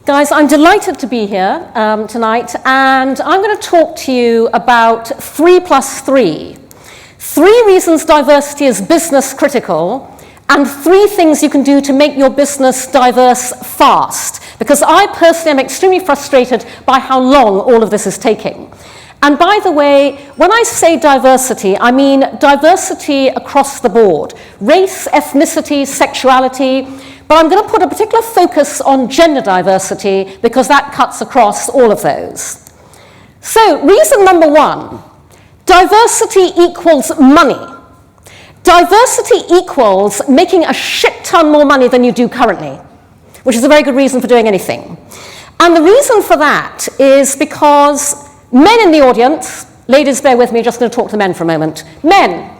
Guys, I'm delighted to be here tonight, and I'm going to talk to you about 3+3. 3 reasons diversity is business critical, and 3 things you can do to make your business diverse fast, because I personally am extremely frustrated by how long all of this is taking. And by the way, when I say diversity, I mean diversity across the board. Race, ethnicity, sexuality, but I'm going to put a particular focus on gender diversity because that cuts across all of those. So, reason number 1, diversity equals money. Diversity equals making a shit ton more money than you do currently, which is a very good reason for doing anything. And the reason for that is because men in the audience, ladies bear with me, just going to talk to men for a moment. Men,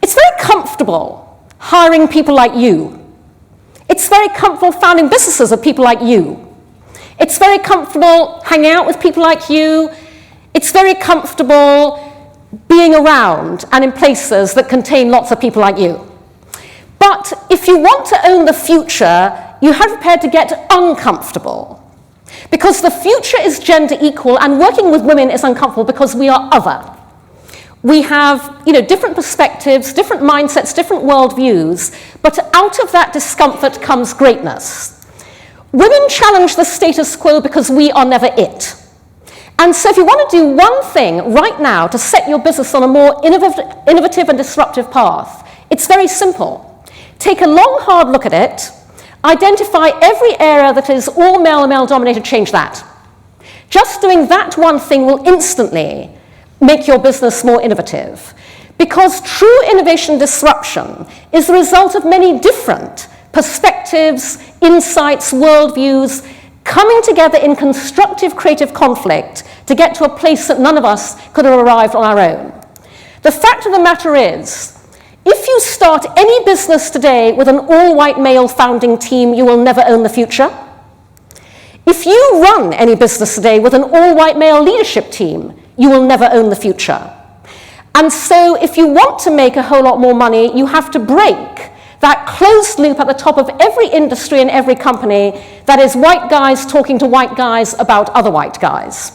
it's very comfortable hiring people like you. It's very comfortable founding businesses of people like you. It's very comfortable hanging out with people like you. It's very comfortable being around and in places that contain lots of people like you. But if you want to own the future, you have prepared to get uncomfortable. Because the future is gender equal, and working with women is uncomfortable because we are other. We have, different perspectives, different mindsets, different worldviews, but out of that discomfort comes greatness. Women challenge the status quo because we are never it. And so if you want to do one thing right now to set your business on a more innovative and disruptive path, it's very simple. Take a long, hard look at it, identify every area that is all male and male-dominated, change that. Just doing that one thing will instantly make your business more innovative. Because true innovation disruption is the result of many different perspectives, insights, worldviews, coming together in constructive creative conflict to get to a place that none of us could have arrived on our own. The fact of the matter is, if you start any business today with an all-white male founding team, you will never own the future. If you run any business today with an all-white male leadership team, you will never own the future. And so if you want to make a whole lot more money, you have to break that closed loop at the top of every industry and every company that is white guys talking to white guys about other white guys.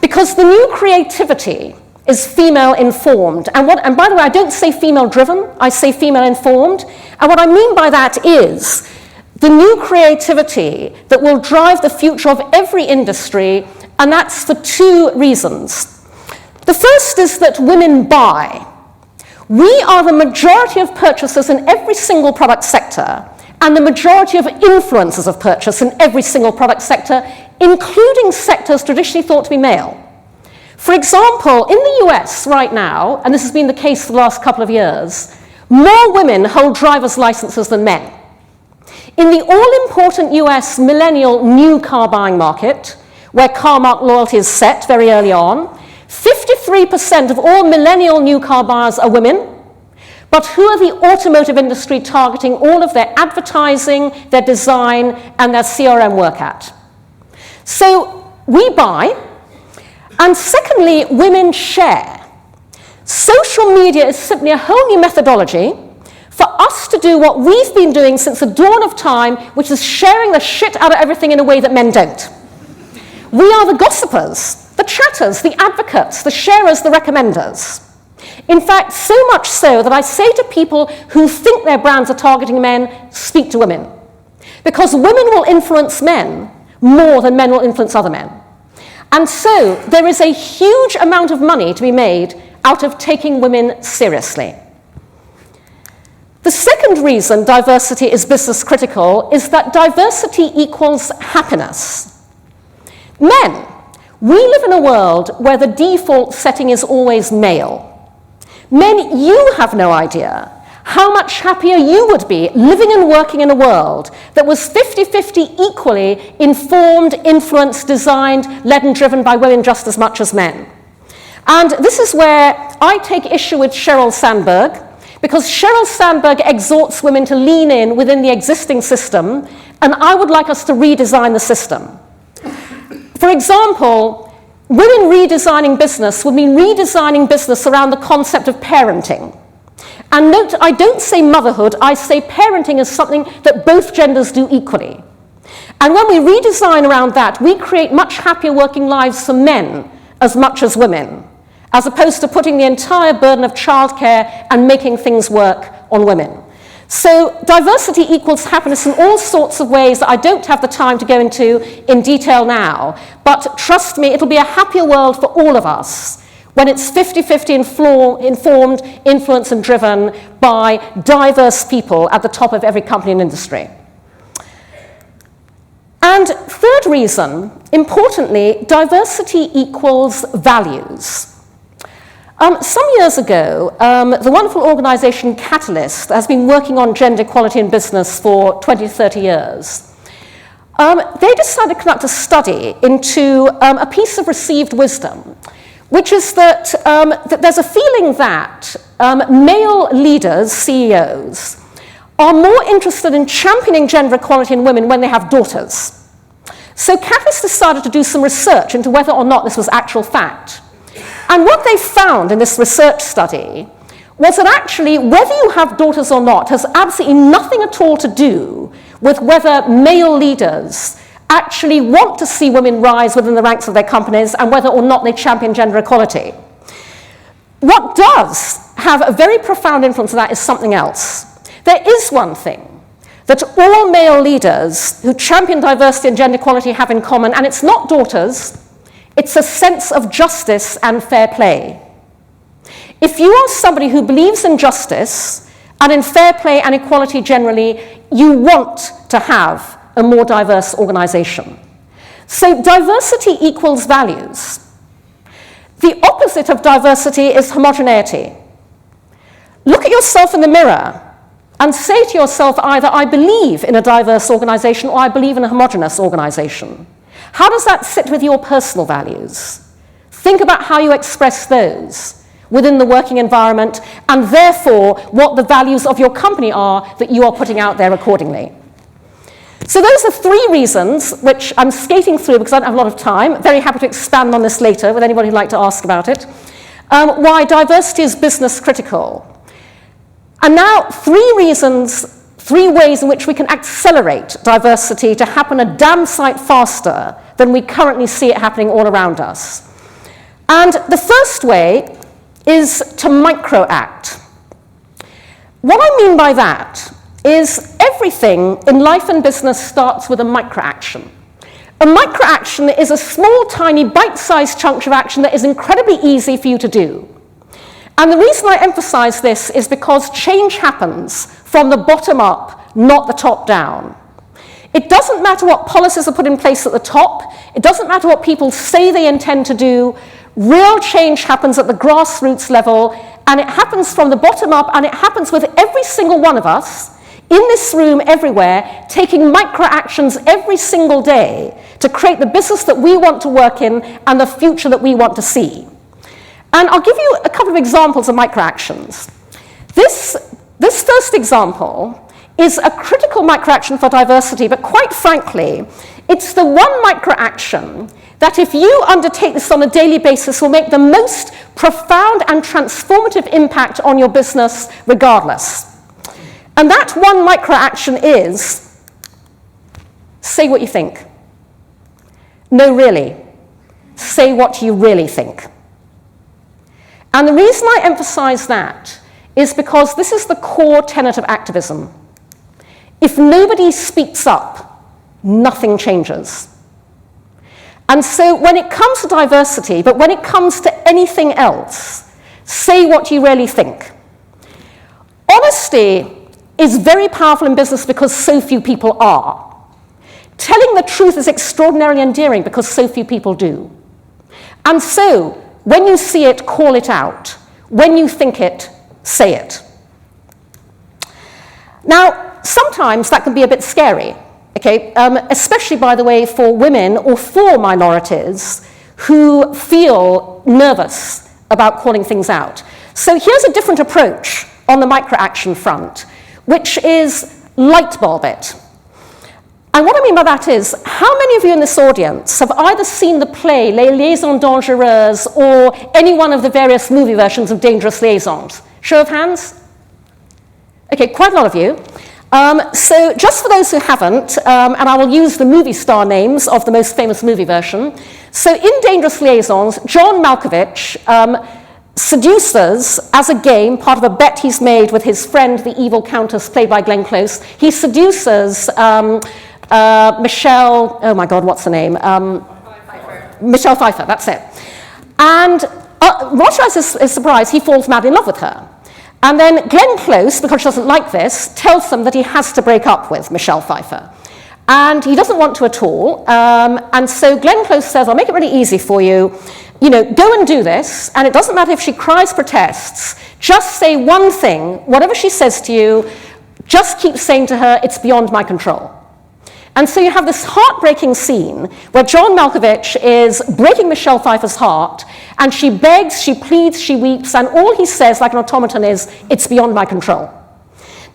Because the new creativity is female-informed. And by the way, I don't say female-driven, I say female-informed. And what I mean by that is the new creativity that will drive the future of every industry, and that's for 2 reasons. The first is that women buy. We are the majority of purchasers in every single product sector, and the majority of influencers of purchase in every single product sector, including sectors traditionally thought to be male. For example, in the US right now, and this has been the case for the last couple of years, more women hold driver's licenses than men. In the all-important US millennial new car buying market, where car mark loyalty is set very early on, 53% of all millennial new car buyers are women. But who are the automotive industry targeting all of their advertising, their design, and their CRM work at? So we buy. And secondly, women share. Social media is simply a whole new methodology for us to do what we've been doing since the dawn of time, which is sharing the shit out of everything in a way that men don't. We are the gossipers, the chatters, the advocates, the sharers, the recommenders. In fact, so much so that I say to people who think their brands are targeting men, speak to women. Because women will influence men more than men will influence other men. And so there is a huge amount of money to be made out of taking women seriously. The second reason diversity is business critical is that diversity equals happiness. Men, we live in a world where the default setting is always male. Men, you have no idea how much happier you would be living and working in a world that was 50-50 equally informed, influenced, designed, led and driven by women just as much as men. And this is where I take issue with Sheryl Sandberg, because Sheryl Sandberg exhorts women to lean in within the existing system, and I would like us to redesign the system. For example, women redesigning business would mean redesigning business around the concept of parenting. And note, I don't say motherhood, I say parenting is something that both genders do equally. And when we redesign around that, we create much happier working lives for men as much as women, as opposed to putting the entire burden of childcare and making things work on women. So diversity equals happiness in all sorts of ways that I don't have the time to go into in detail now, but trust me, it'll be a happier world for all of us when it's 50-50 informed, influenced, and driven by diverse people at the top of every company and industry. And third reason, importantly, diversity equals values. Some years ago, the wonderful organization Catalyst has been working on gender equality in business for 20 to 30 years. They decided to conduct a study into a piece of received wisdom, which is that, that there's a feeling that male leaders, CEOs, are more interested in championing gender equality in women when they have daughters. So Catalyst decided to do some research into whether or not this was actual fact. And what they found in this research study was that actually whether you have daughters or not has absolutely nothing at all to do with whether male leaders actually want to see women rise within the ranks of their companies and whether or not they champion gender equality. What does have a very profound influence on that is something else. There is one thing that all male leaders who champion diversity and gender equality have in common, and it's not daughters, it's a sense of justice and fair play. If you are somebody who believes in justice and in fair play and equality generally, you want to have a more diverse organization. So diversity equals values. The opposite of diversity is homogeneity. Look at yourself in the mirror and say to yourself either, I believe in a diverse organization or I believe in a homogeneous organization. How does that sit with your personal values? Think about how you express those within the working environment and therefore what the values of your company are that you are putting out there accordingly. So those are three reasons, which I'm skating through because I don't have a lot of time. Very happy to expand on this later with anybody who'd like to ask about it. Why diversity is business critical. And now three reasons, three ways in which we can accelerate diversity to happen a damn sight faster than we currently see it happening all around us. And the first way is to micro-act. What I mean by that is everything in life and business starts with a micro-action. A micro-action is a small, tiny, bite-sized chunk of action that is incredibly easy for you to do. And the reason I emphasize this is because change happens from the bottom up, not the top down. It doesn't matter what policies are put in place at the top. It doesn't matter what people say they intend to do. Real change happens at the grassroots level, and it happens from the bottom up, and it happens with every single one of us in this room, everywhere, taking micro-actions every single day to create the business that we want to work in and the future that we want to see. And I'll give you a couple of examples of micro-actions. This first example is a critical micro-action for diversity, but quite frankly, it's the one micro-action that if you undertake this on a daily basis will make the most profound and transformative impact on your business regardless. And that one micro-action is, say what you think. No, really. Say what you really think. And the reason I emphasize that is because this is the core tenet of activism. If nobody speaks up, nothing changes. And so when it comes to diversity, but when it comes to anything else, say what you really think. Honesty is very powerful in business because so few people are. Telling the truth is extraordinarily endearing because so few people do. And so, when you see it, call it out. When you think it, say it. Now, sometimes that can be a bit scary, okay? Especially, by the way, for women or for minorities who feel nervous about calling things out. So here's a different approach on the micro-action front, which is light bulb it. And what I mean by that is, how many of you in this audience have either seen the play Les Liaisons Dangereuses or any one of the various movie versions of Dangerous Liaisons? Show of hands? Okay, quite a lot of you. So just for those who haven't, and I will use the movie star names of the most famous movie version. So in Dangerous Liaisons, John Malkovich seduces, as a game, part of a bet he's made with his friend, the evil countess, played by Glenn Close. He seduces Michelle, oh my God, what's her name? Michelle Pfeiffer, that's it. And Roger is surprised, he falls madly in love with her. And then Glenn Close, because she doesn't like this, tells them that he has to break up with Michelle Pfeiffer. And he doesn't want to at all. And so Glenn Close says, I'll make it really easy for you. You know, go and do this. And it doesn't matter if she cries, protests. Just say one thing. Whatever she says to you, just keep saying to her, it's beyond my control. And so you have this heartbreaking scene where John Malkovich is breaking Michelle Pfeiffer's heart, and she begs, she pleads, she weeps, and all he says, like an automaton, is, it's beyond my control.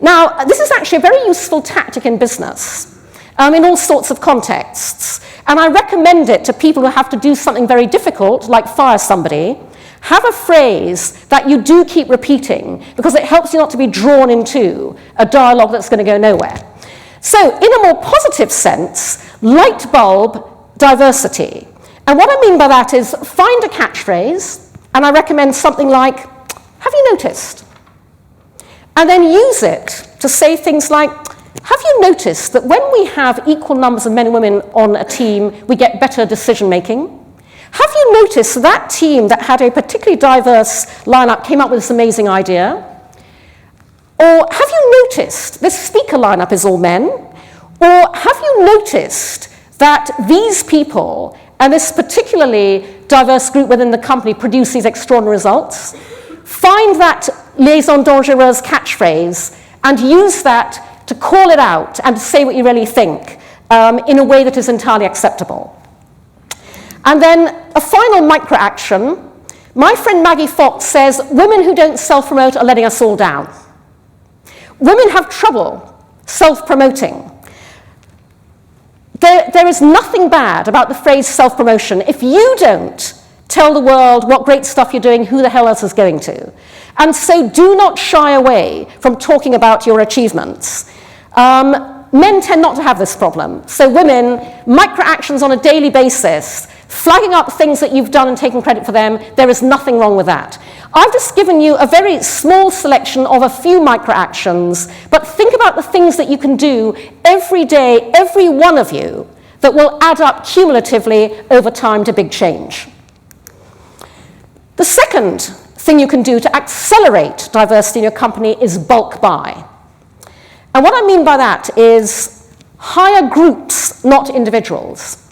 Now, this is actually a very useful tactic in business, in all sorts of contexts. And I recommend it to people who have to do something very difficult, like fire somebody. Have a phrase that you do keep repeating, because it helps you not to be drawn into a dialogue that's going to go nowhere. So, in a more positive sense, light bulb diversity. And what I mean by that is find a catchphrase, and I recommend something like, have you noticed? And then use it to say things like, have you noticed that when we have equal numbers of men and women on a team, we get better decision making? Have you noticed that team that had a particularly diverse lineup came up with this amazing idea? Or have you noticed this speaker lineup is all men? Or have you noticed that these people and this particularly diverse group within the company produce these extraordinary results? Find that liaison dangereuse catchphrase and use that to call it out and to say what you really think in a way that is entirely acceptable. And then a final micro-action. My friend Maggie Fox says, women who don't self-promote are letting us all down. Women have trouble self-promoting. There is nothing bad about the phrase self-promotion. If you don't tell the world what great stuff you're doing, who the hell else is going to? And so do not shy away from talking about your achievements. Men tend not to have this problem. So women, micro-actions on a daily basis, flagging up things that you've done and taking credit for them, there is nothing wrong with that. I've just given you a very small selection of a few micro-actions, but think about the things that you can do every day, every one of you, that will add up cumulatively over time to big change. The second thing you can do to accelerate diversity in your company is bulk buy. And what I mean by that is hire groups, not individuals.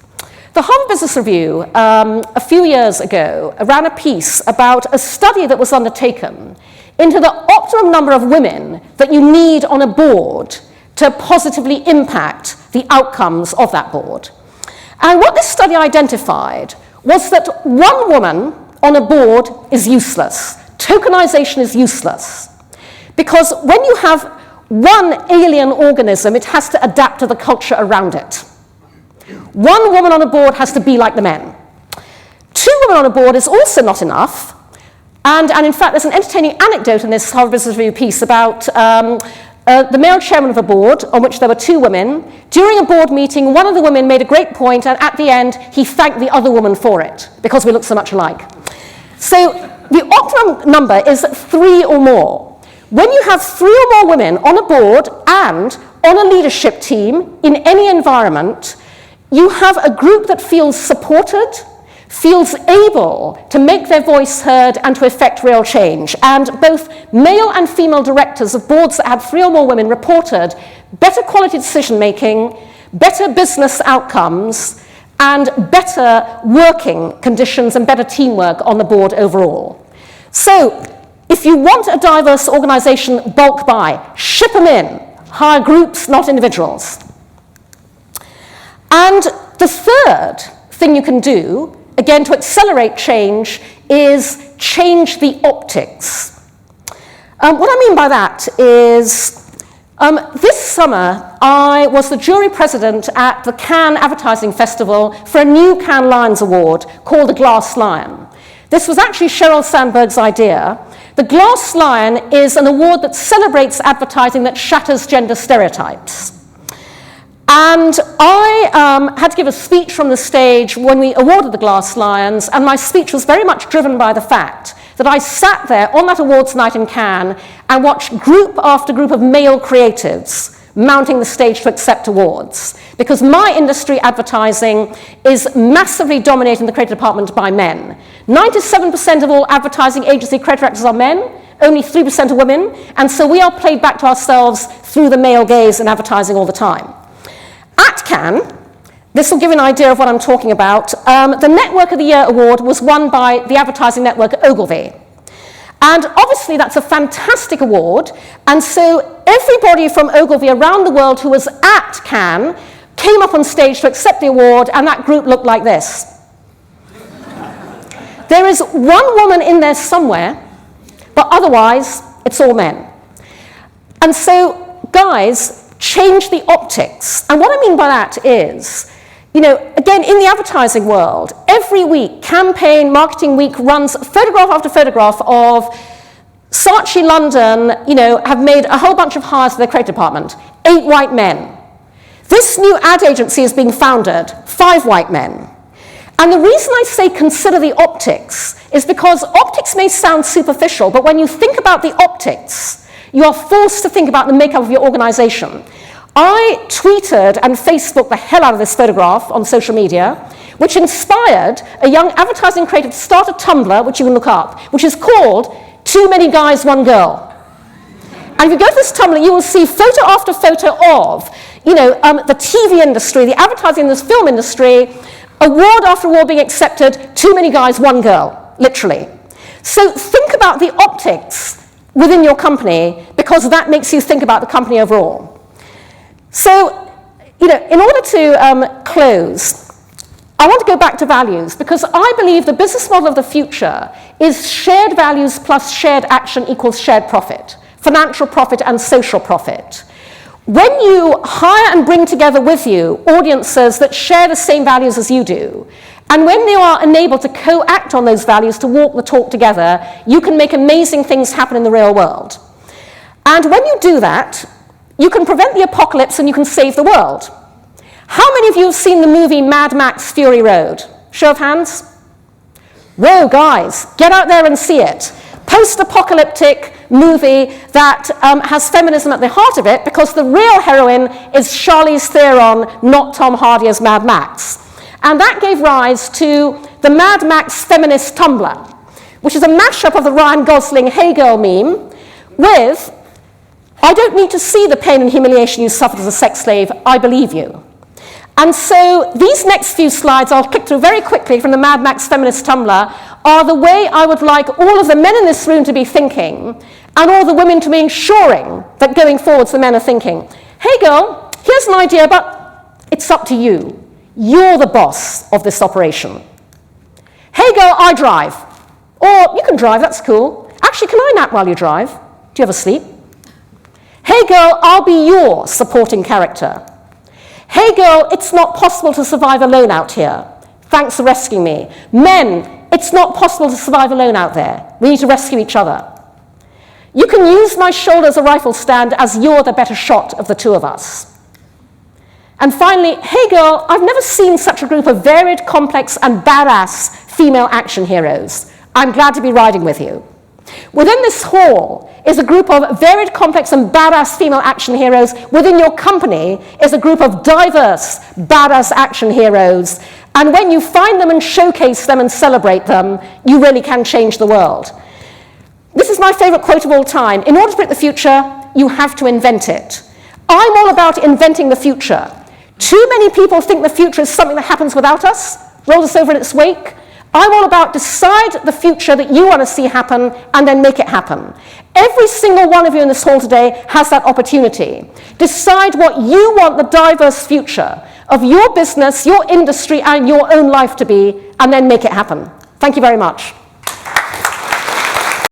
The Harvard Business Review, a few years ago, ran a piece about a study that was undertaken into the optimum number of women that you need on a board to positively impact the outcomes of that board. And what this study identified was that one woman on a board is useless. Tokenization is useless. Because when you have one alien organism, it has to adapt to the culture around it. One woman on a board has to be like the men. Two women on a board is also not enough. And in fact, there's an entertaining anecdote in this Harvard Business Review piece about the male chairman of a board, on which there were two women. During a board meeting, one of the women made a great point, and at the end, he thanked the other woman for it, because we look so much alike. So the optimum number is 3 or more. When you have 3 or more women on a board and on a leadership team in any environment, you have a group that feels supported, feels able to make their voice heard and to effect real change. And both male and female directors of boards that had 3 or more women reported better quality decision making, better business outcomes, and better working conditions and better teamwork on the board overall. So if you want a diverse organization, bulk buy, ship them in, hire groups, not individuals. And the third thing you can do, again, to accelerate change, is change the optics. What I mean by that is, this summer, I was the jury president at the Cannes Advertising Festival for a new Cannes Lions Award called the Glass Lion. This was actually Sheryl Sandberg's idea The Glass Lion is an award that celebrates advertising that shatters gender stereotypes. And I had to give a speech from the stage when we awarded the Glass Lions, and my speech was very much driven by the fact that I sat there on that awards night in Cannes and watched group after group of male creatives mounting the stage to accept awards. Because my industry, advertising, is massively dominated in the creative department by men. 97% of all advertising agency creative directors are men, only 3% are women, and so we are played back to ourselves through the male gaze in advertising all the time. At Cannes, this will give you an idea of what I'm talking about, the Network of the Year award was won by the advertising network Ogilvy. And obviously that's a fantastic award, and so everybody from Ogilvy around the world who was at Cannes came up on stage to accept the award, and that group looked like this. There is one woman in there somewhere, but otherwise it's all men. And so, guys, change the optics. And what I mean by that is, you know, again, in the advertising world, every week, Campaign Marketing Week runs photograph after photograph of Saatchi London, you know, have made a whole bunch of hires for their creative department, 8 white men. This new ad agency is being founded, 5 white men. And the reason I say consider the optics is because optics may sound superficial, but when you think about the optics, you are forced to think about the makeup of your organization. I tweeted and Facebooked the hell out of this photograph on social media, which inspired a young advertising creative to start a Tumblr, which you can look up, which is called Too Many Guys, One Girl. And if you go to this Tumblr, you will see photo after photo of, you know, the TV industry, the advertising industry, the film industry, award after award being accepted, too many guys, one girl, literally. So think about the optics within your company, because that makes you think about the company overall. So, you know, in order to close, I want to go back to values, because I believe the business model of the future is shared values plus shared action equals shared profit, financial profit and social profit. When you hire and bring together with you audiences that share the same values as you do, and when they are enabled to co-act on those values, to walk the talk together, you can make amazing things happen in the real world. And when you do that, you can prevent the apocalypse and you can save the world. How many of you have seen the movie Mad Max Fury Road? Show of hands. Whoa, guys, get out there and see it. Post-apocalyptic movie that has feminism at the heart of it, because the real heroine is Charlize Theron, not Tom Hardy as Mad Max. And that gave rise to the Mad Max feminist Tumblr, which is a mashup of the Ryan Gosling Hey Girl meme with, I don't need to see the pain and humiliation you suffered as a sex slave, I believe you. And so these next few slides I'll click through very quickly from the Mad Max feminist Tumblr are the way I would like all of the men in this room to be thinking, and all the women to be ensuring that going forwards the men are thinking, hey girl, here's an idea, but it's up to you. You're the boss of this operation. Hey girl, I drive. Or you can drive, that's cool. Actually, can I nap while you drive? Do you ever sleep? Hey girl, I'll be your supporting character. Hey girl, it's not possible to survive alone out here. Thanks for rescuing me. Men, it's not possible to survive alone out there. We need to rescue each other. You can use my shoulder as a rifle stand as you're the better shot of the two of us. And finally, hey girl, I've never seen such a group of varied, complex, and badass female action heroes. I'm glad to be riding with you. Within this hall is a group of varied, complex, and badass female action heroes. Within your company is a group of diverse, badass action heroes. And when you find them and showcase them and celebrate them, you really can change the world. This is my favorite quote of all time. In order to predict the future, you have to invent it. I'm all about inventing the future. Too many people think the future is something that happens without us, rolls us over in its wake. I'm all about decide the future that you want to see happen and then make it happen. Every single one of you in this hall today has that opportunity. Decide what you want the diverse future of your business, your industry, and your own life to be, and then make it happen. Thank you very much.